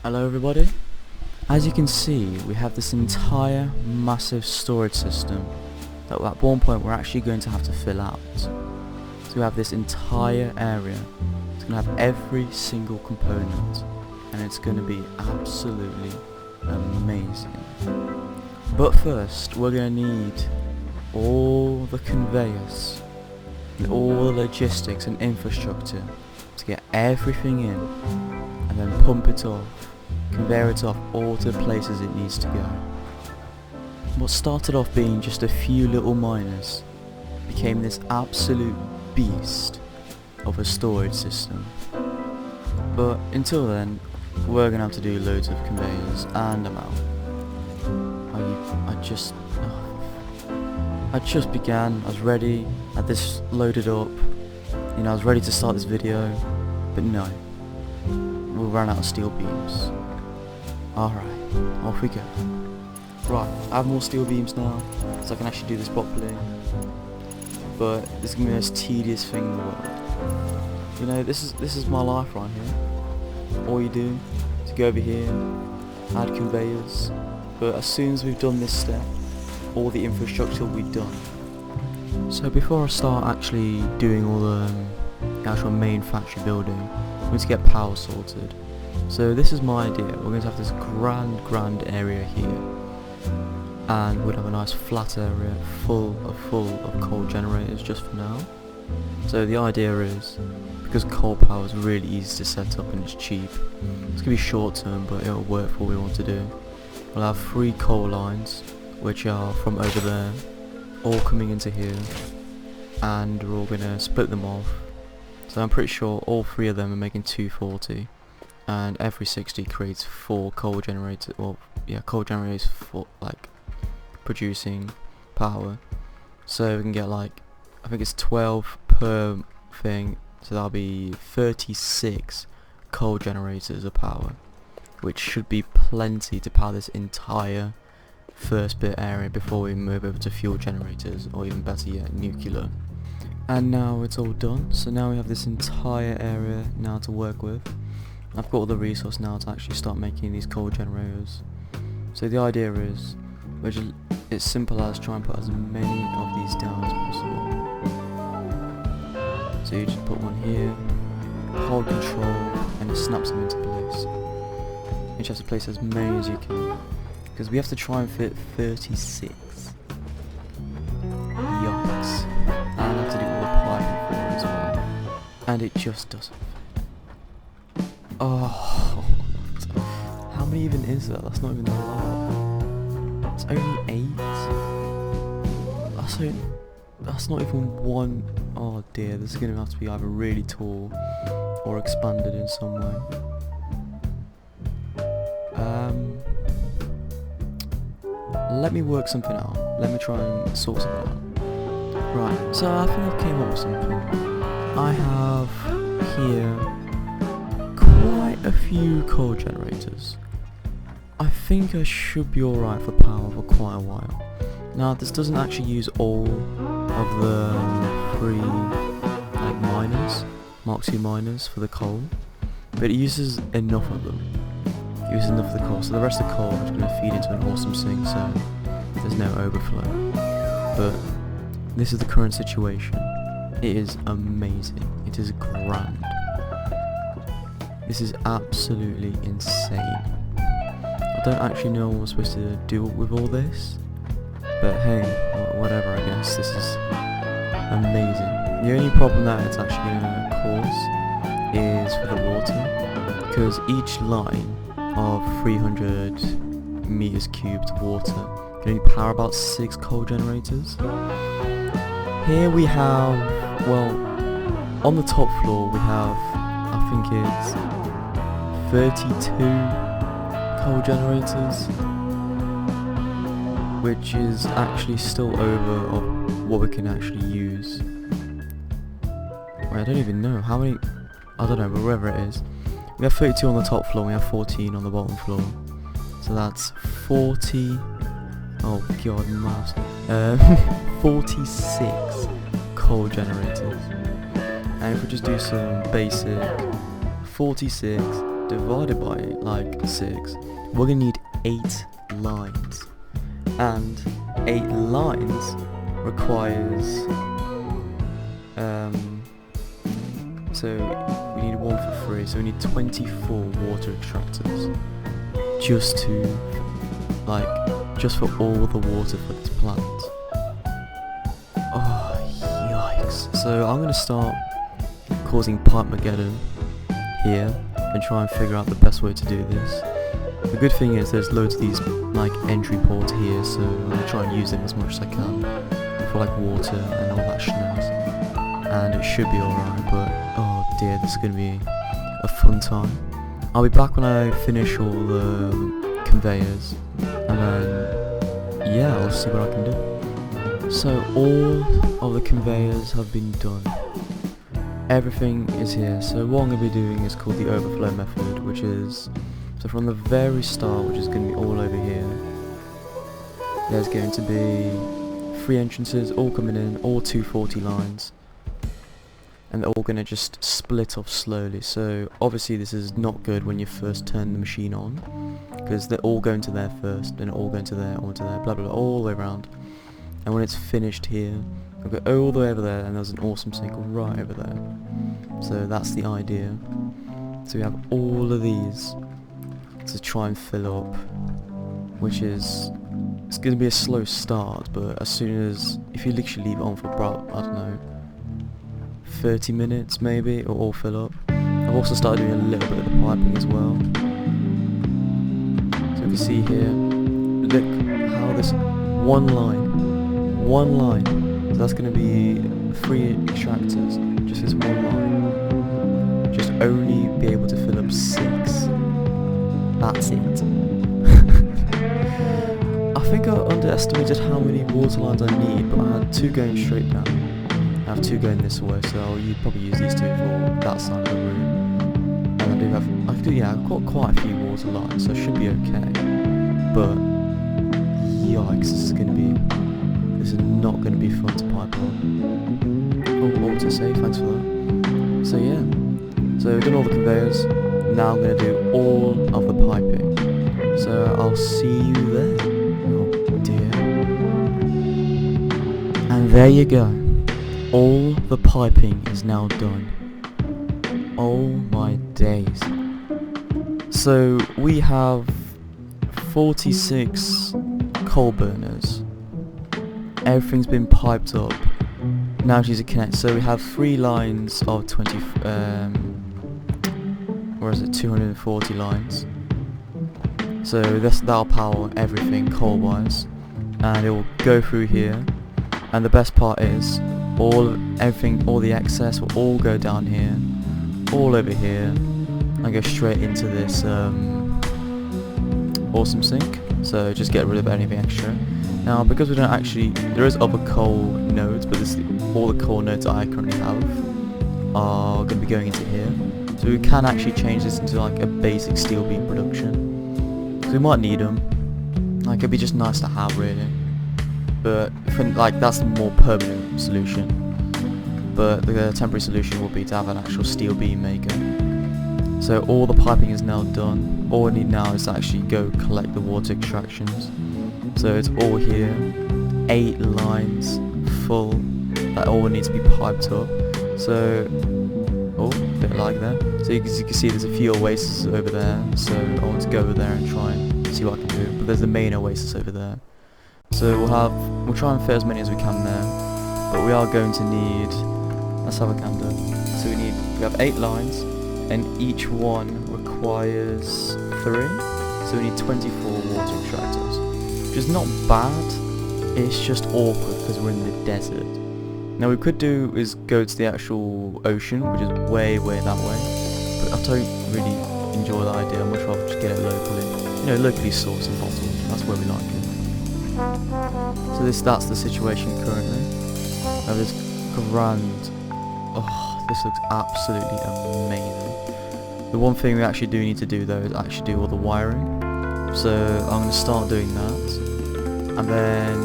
Hello everybody. As you can see, we have this entire massive storage system that at one point we're actually going to have to fill out. So we have this entire area. It's going to have every single component and it's going to be absolutely amazing. But first we're going to need all the conveyors and all the logistics and infrastructure to get everything in and then pump it off, conveyor it off all to the places it needs to go. What started off being just a few little miners became this absolute beast of a storage system. But until then, we're going to have to do loads of conveyors, and I'm out. I just began, I was ready, had this loaded up, I was ready to start this video, but no. We ran out of steel beams. Alright, off we go. Right, I have more steel beams now, so I can actually do this properly. But this is going to be the most tedious thing in the world. This is my life right here. All you do is go over here, add conveyors, but as soon as we've done this step, all the infrastructure will be done. So before I start actually doing all the actual main factory building, we need to get power sorted. So this is my idea. We're going to have this grand area here, and we'd have a nice flat area full of coal generators just for now. So the idea is, because coal power is really easy to set up and it's cheap, it's going to be short term but it'll work for what we want to do. We'll have 3 coal lines which are from over there all coming into here, and we're all going to split them off. So I'm pretty sure all 3 of them are making 240, and every 60 creates 4 coal generators, coal generators for producing power. So we can get I think it's 12 per thing, so that'll be 36 coal generators of power, which should be plenty to power this entire first bit area before we move over to fuel generators, or even better yet, nuclear. And now it's all done, so now we have this entire area now to work with. I've got all the resource now to actually start making these coal generators. So the idea is, it's simple as try and put as many of these down as possible. So you just put one here, hold control, and it snaps them into place. You just have to place as many as you can, because we have to try and fit 36. Yikes. And I have to do all the piping for it as well. And it just doesn't fit. Oh, how many even is that? That's not even a lot. It's only 8. That's not even one. Oh dear, this is going to have to be either really tall or expanded in some way. Let me work something out. Let me try and sort something out. Right, so I think I came up with something. I have here quite a few coal generators. I think I should be alright for power for quite a while. Now this doesn't actually use all of the 3 miners, Mark II miners for the coal, but it uses enough of them. It uses enough of the coal, so the rest of the coal is going to feed into an awesome sink, so there's no overflow. But this is the current situation. It is amazing. It is grand. This is absolutely insane. I don't actually know what I'm supposed to do with all this, but hey, whatever, I guess. This is amazing. The only problem that it's actually going to cause is for the water, because each line of 300 meters cubed water can only power about 6 coal generators. Here we have, on the top floor we have, I think it's 32 coal generators, which is actually still over of what we can actually use. Wait, I don't even know how many. I don't know, but wherever it is, we have 32 on the top floor. We have 14 on the bottom floor. So that's 40. Oh god, maths. 46 coal generators. And if we just do some basic 46 divided by like 6, we're gonna need 8 lines, and 8 lines requires so we need 1 for 3, so we need 24 water extractors just for all the water for this plant. Oh yikes. So I'm gonna start causing Pipe-mageddon here and try and figure out the best way to do this. The good thing is there's loads of these like entry ports here, so I'm gonna try and use them as much as I can for like water and all that schnaz. And it should be alright, but oh dear, this is gonna be a fun time. I'll be back when I finish all the conveyors, and then yeah, I'll see what I can do. So all of the conveyors have been done. Everything is here. So what I'm going to be doing is called the overflow method, which is, so from the very start, which is going to be all over here, there's going to be 3 entrances, all coming in, all 240 lines, and they're all going to just split off slowly. So obviously this is not good when you first turn the machine on, because they're all going to there first, and all going to there, all to there, blah blah blah, all the way around. And when it's finished here, I'll go all the way over there, and there's an awesome sink right over there. So that's the idea. So we have all of these to try and fill up, which is, it's going to be a slow start, but as soon as, if you literally leave it on for about, I don't know, 30 minutes maybe, it'll all fill up. I've also started doing a little bit of the piping as well. So you can see here, look how this one line, so that's going to be 3 extractors, just this one line. Just only be able to fill up 6. That's it. I think I underestimated how many water lines I need, but I had 2 going straight down. I have 2 going this way, so I'll probably use these 2 for that side of the room. And I've got quite a few water lines, so it should be okay. But yikes, this is not going to be fun to pipe on. Oh, autosave, thanks for that. So yeah, so we've done all the conveyors, now I'm going to do all of the piping. So I'll see you there. Oh dear. And there you go. All the piping is now done. Oh my days. So we have 46 coal burners. Everything's been piped up. Now she's a connect. So we have 3 lines of 240 lines. So that'll power everything coal wise, and it will go through here. And the best part is all the excess will all go down here, all over here, and go straight into this awesome sink. So just get rid of anything extra. Now, because we don't actually, there is other coal nodes, but all the coal nodes I currently have are going to be going into here. So we can actually change this into like a basic steel beam production. So we might need them. Like, it'd be just nice to have, really. But that's the more permanent solution. But the temporary solution will be to have an actual steel beam maker. So all the piping is now done. All we need now is to actually go collect the water extractions. So it's all here, 8 lines full, that all needs to be piped up. So, oh, a bit of lag there. So as you can see, there's a few oases over there, so I want to go over there and try and see what I can do. But there's the main oasis over there. So we'll try and fit as many as we can there, but we are going to need, let's have a gander. So we have 8 lines, and each one requires 3, so we need 24 water extractors. Which is not bad, it's just awkward because we're in the desert. Now what we could do is go to the actual ocean, which is way that way, but I don't really enjoy that idea. I'd much rather just get it locally. You know, locally sourced and bottled, that's where we like it. So that's the situation currently. Now this grand, oh, this looks absolutely amazing. The one thing we actually do need to do though is actually do all the wiring. So I'm going to start doing that, and then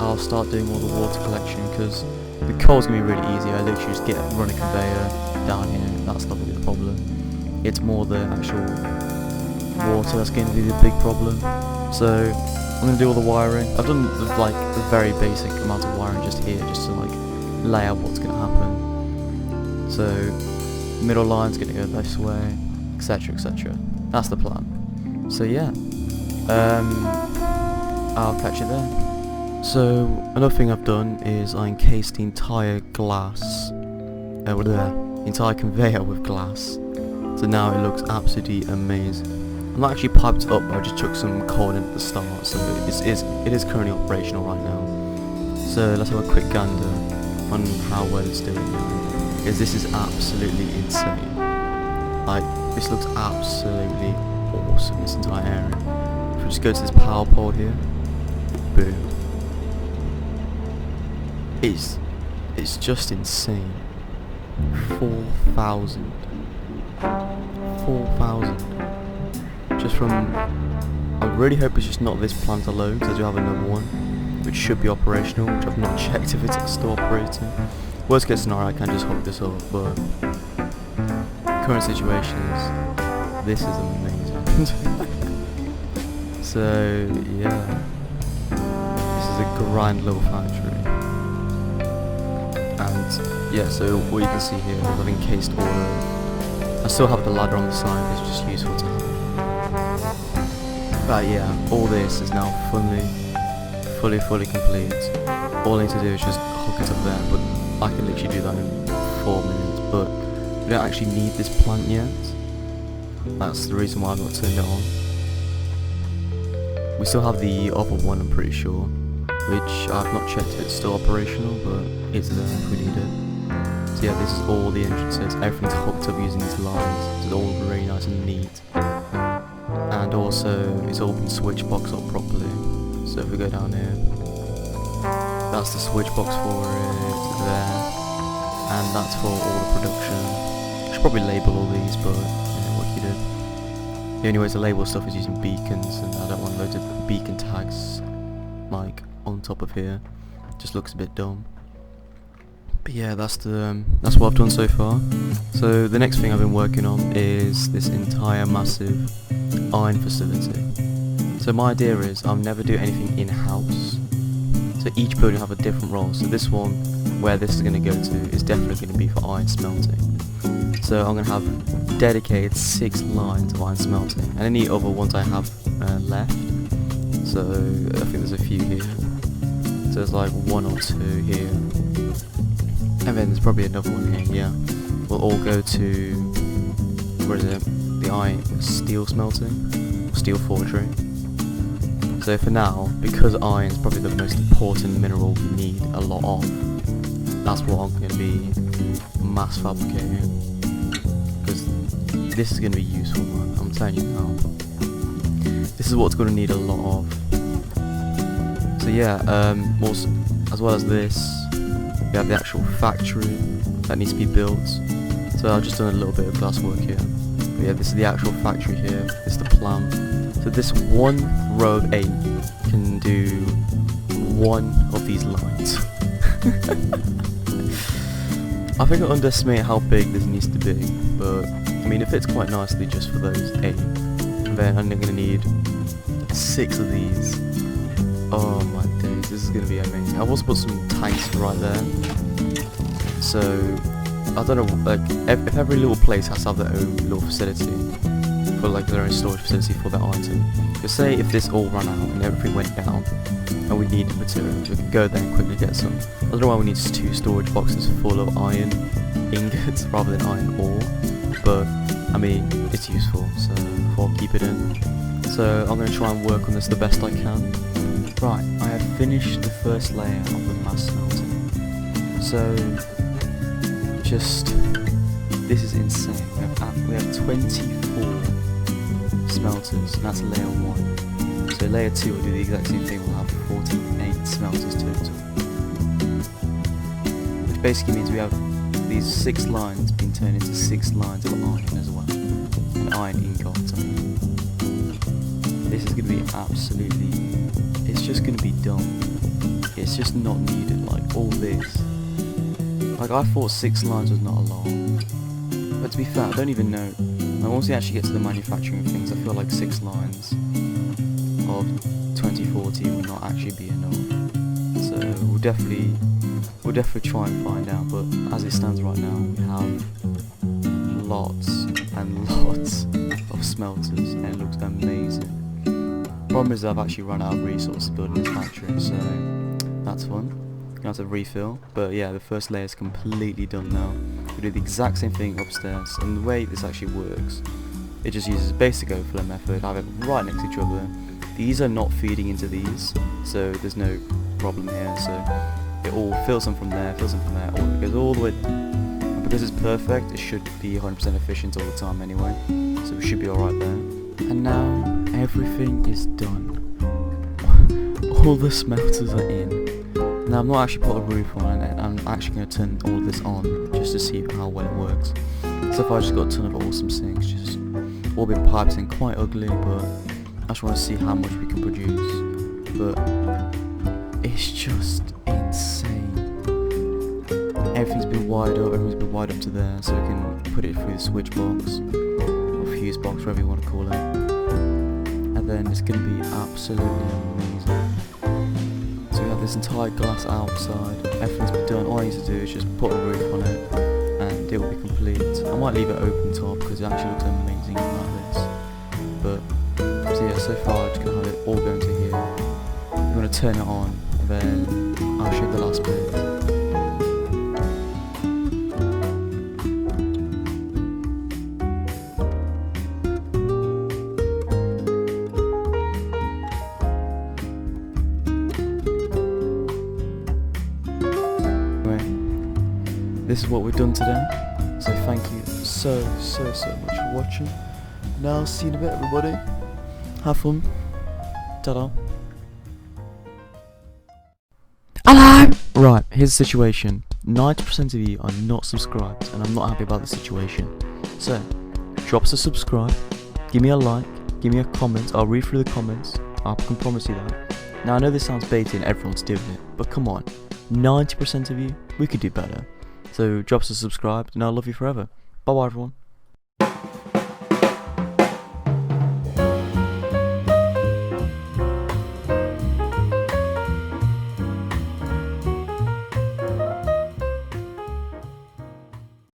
I'll start doing all the water collection, because the coal's going to be really easy. I literally just run a conveyor down here, that's not going to be the problem. It's more the actual water that's going to be the big problem. So I'm going to do all the wiring. I've done like the very basic amount of wiring just here, just to like lay out what's going to happen. So middle line's going to go this way, etc, etc. That's the plan. So yeah, I'll catch you there. So another thing I've done is I encased the entire glass, the entire conveyor with glass. So now it looks absolutely amazing. I'm not actually piped up, I just took some coal in at the start, so it is currently operational right now. So let's have a quick gander on how well it's doing now. Because this is absolutely insane. Like, this looks absolutely awesome, this entire area. If we just go to this power pole here, boom. It's just insane. 4,000. 4,000. Just from, I really hope it's just not this plant alone, because I do have another one, which should be operational, which I've not checked if it's still operating. Worst case scenario, I can just hook this up, but current situation is, this is amazing. So, yeah, this is a grand little factory. And, yeah, so what you can see here is I've encased all of, I still have the ladder on the side, it's just useful to have. But yeah, all this is now fully complete. All I need to do is just hook it up there, but I can literally do that in 4 minutes. But we don't actually need this plant yet. That's the reason why I've not turned it on. We still have the other one, I'm pretty sure, which I've not checked if it's still operational, but it's there if we need it. So yeah, this is all the entrances. Everything's hooked up using these lines. It's all really nice and neat. And also, it's all been switch boxed up properly. So if we go down here, that's the switch box for it there, and that's for all the production. I should probably label all these, but yeah, what can you do? The only way to label stuff is using beacons, and I don't want loads of beacon tags like on top of here. It just looks a bit dumb. But yeah, that's what I've done so far. So the next thing I've been working on is this entire massive iron facility. So my idea is I'll never do anything in-house. So each building will have a different role. So this one, where this is going to go to, is definitely going to be for iron smelting. So I'm going to have dedicated 6 lines of iron smelting, and any other ones I have left. So I think there's a few here. So there's like 1 or 2 here. And then there's probably another one here, yeah. We'll all go to, where is it? The iron steel smelting, steel forgery. So for now, because iron is probably the most important mineral we need a lot of, that's what I'm going to be mass fabricating. Because this is going to be useful, man, I'm telling you now. This is what's going to need a lot of. So yeah, also, as well as this, we have the actual factory that needs to be built. So I've just done a little bit of glass work here. But yeah, this is the actual factory here. This is the plan. So this one row of 8 can do 1 of these lines. I think I underestimate how big this needs to be, but I mean it fits quite nicely just for those 8. And then I'm going to need 6 of these. Oh my days, this is going to be amazing. I've also put some tanks right there. So, I don't know, like, if every little place has to have their own little facility, for like their own storage facility for their item. Because say if this all ran out and everything went down, and we needed materials, we could go there and quickly get some. I don't know why we need 2 storage boxes full of iron ingots rather than iron ore, but, I mean, it's useful, so I'll keep it in. So, I'm going to try and work on this the best I can. Right, I have finished the first layer of the mass smelting. So, this is insane. We have 24 smelters, and that's layer 1. So layer 2 will do the exact same thing, we'll have 48 smelters total. Which basically means we have these 6 lines being turned into 6 lines of iron as well. An iron ingot. This is going to be absolutely, it's just going to be dumb. It's just not needed, like all this. Like I thought 6 lines was not a lot. But to be fair, I don't even know Now once we actually get to the manufacturing things, I feel like 6 lines of 2040 will not actually be enough. So we'll definitely try and find out, but as it stands right now, we have lots and lots of smelters, and it looks amazing. Problem is I've actually run out of resources building this factory, so that's fun. Gonna have to refill, but yeah, the first layer is completely done now. We do the exact same thing upstairs, and the way this actually works, it just uses basic overflow method. I have it right next to each other. These are not feeding into these, so there's no problem here. So it all fills them from there, it goes all the way there. And because it's perfect, it should be 100% efficient all the time anyway, so we should be alright there. And now everything is done. All the smelters are in. Now I'm not actually put a roof on it, I'm actually going to turn all this on just to see how well it works. So far I just got a ton of awesome sinks, just all been piped in, quite ugly, but I just want to see how much we can produce. But it's just insane. Everything's been wired up, to there, so we can put it through the switch box, or fuse box, whatever you want to call it. And then it's going to be absolutely amazing. So we have this entire glass outside, everything's been done. All I need to do is just put a roof on it and it will be complete. I might leave it open top because it actually looks amazing like this. But so yeah, so far I'm just going to have it all going to here. I'm going to turn it on, then I'll show you the last bit. This is what we've done today, so thank you so much for watching. Now see you in a bit, everybody. Have fun. Ta-da. Hello! Right, here's the situation. 90% of you are not subscribed, and I'm not happy about the situation. So, drop us a subscribe, give me a like, give me a comment. I'll read through the comments, I can promise you that. Now I know this sounds baiting, everyone's doing it, but come on, 90% of you, we could do better. So drop us a subscribe, and I'll love you forever. Bye bye everyone.